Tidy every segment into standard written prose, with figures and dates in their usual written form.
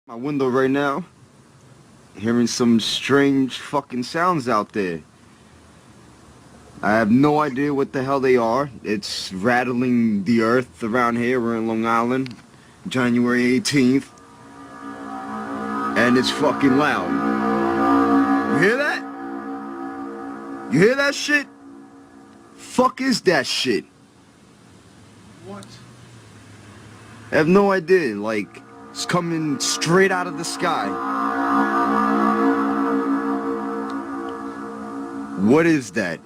My window right now, hearing some strange fucking sounds out there. I have no idea what the hell they are. It's rattling the earth around here. We're in Long Island, January 18th, and it's fucking loud. You hear that? You hear that shit? Fuck is that shit? What? I have no idea. Like, it's coming straight out of the sky. What is that?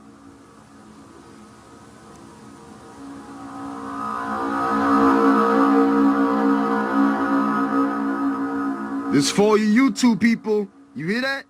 This is for you YouTube people. You hear that?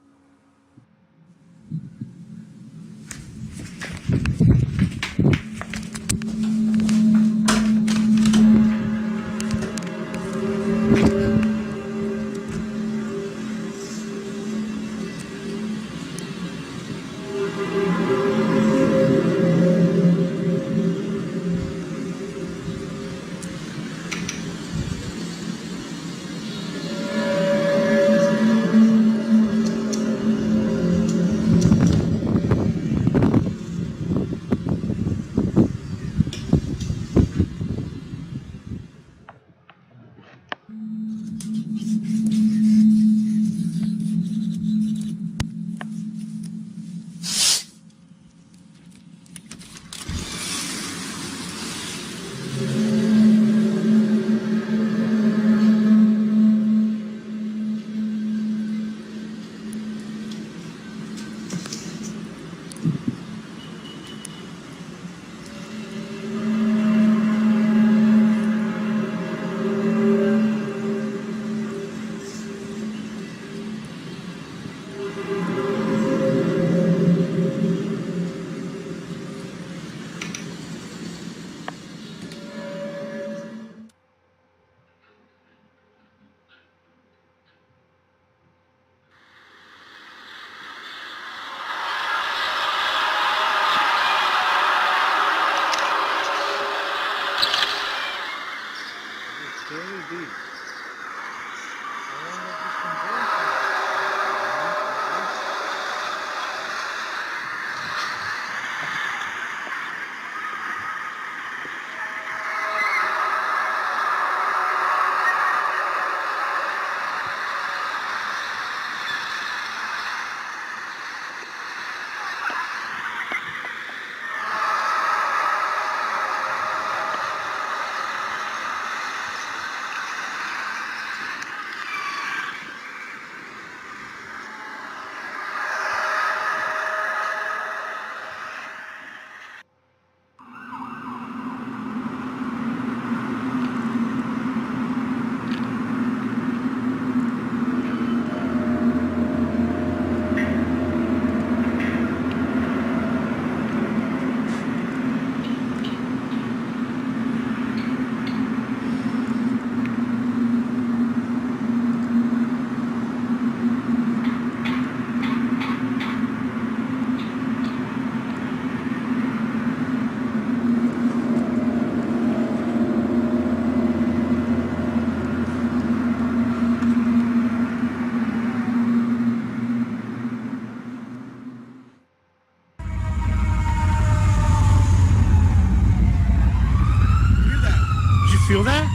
Feel that?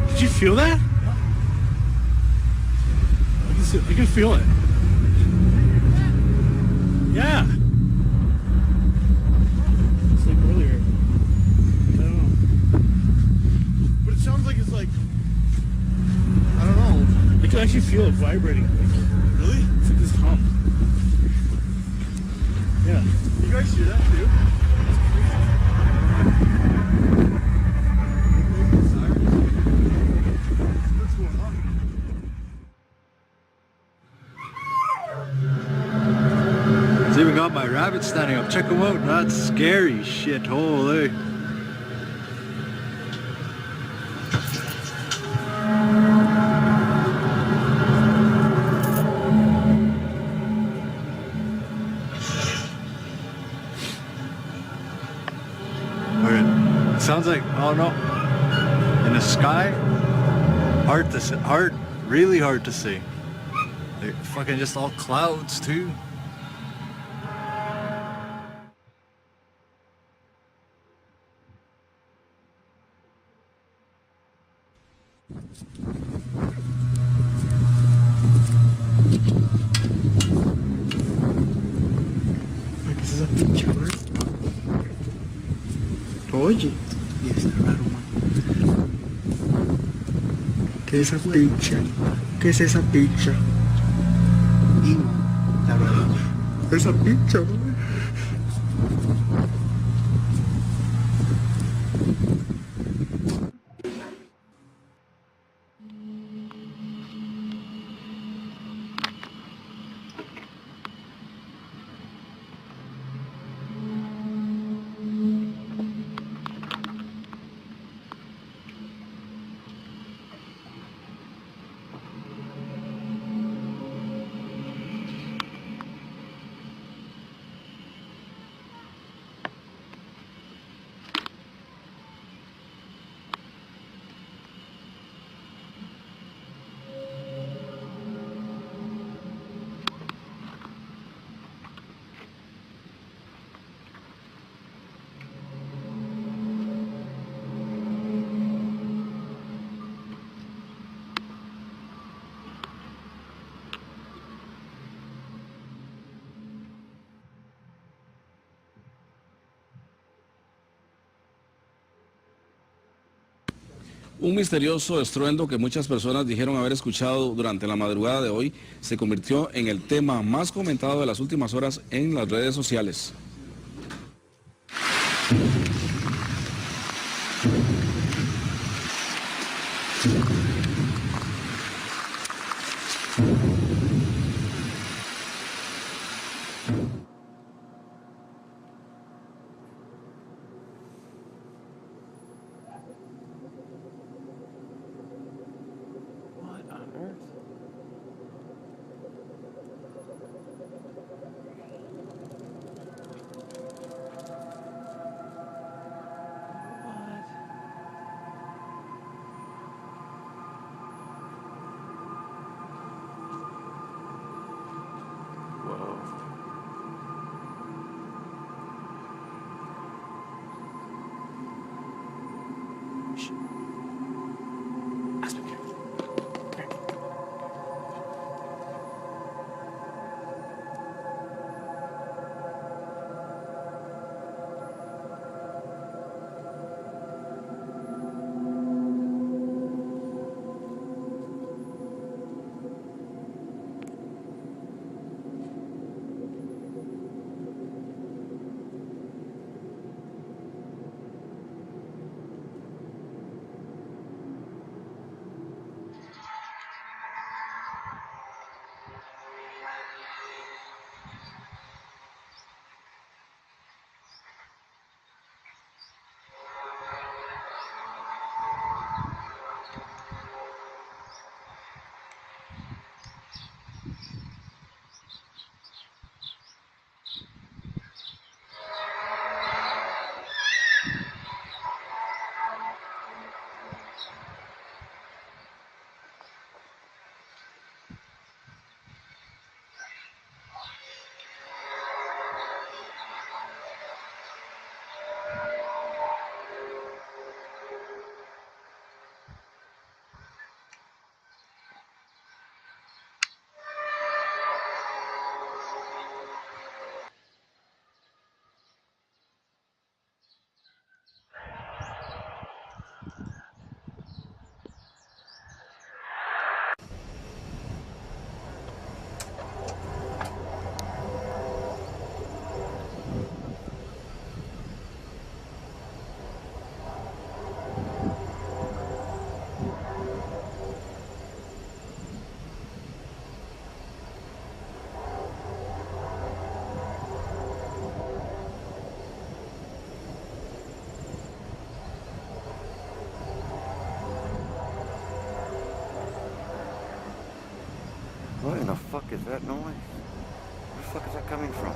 Did you feel that? I can feel it. Yeah. It's like earlier. I don't know. But it sounds like it's like, I don't know. I can actually feel it vibrating. Really? It's like this hum. Yeah. You guys hear that too? What's going on? It's even got my rabbit standing up. Check them out. That's scary shit. Holy. sounds like, oh no, in the sky, hard to see, really hard to see. They're fucking just all clouds too. ¿Qué es esa pinche, güey? Oye, y está raro, man. ¿Qué es esa pincha? ¿Qué es esa pincha? Está raro. Esa pincha, güey. Un misterioso estruendo que muchas personas dijeron haber escuchado durante la madrugada de hoy se convirtió en el tema más comentado de las últimas horas en las redes sociales. What on earth? What? Whoa. Shh. Aspen, here. Come here. What in the fuck is that noise? Where the fuck is that coming from?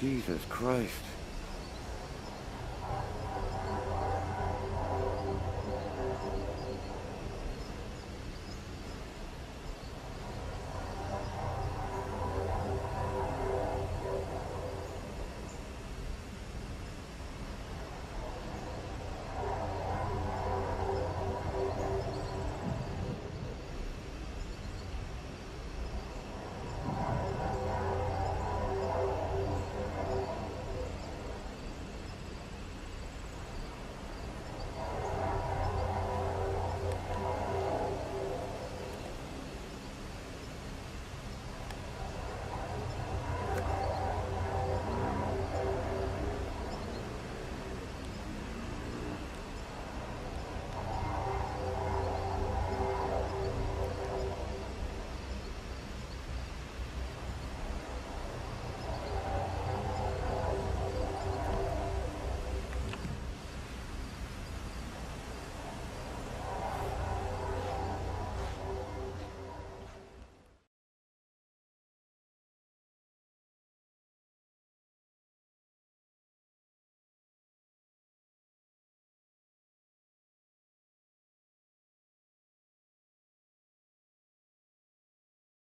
Jesus Christ.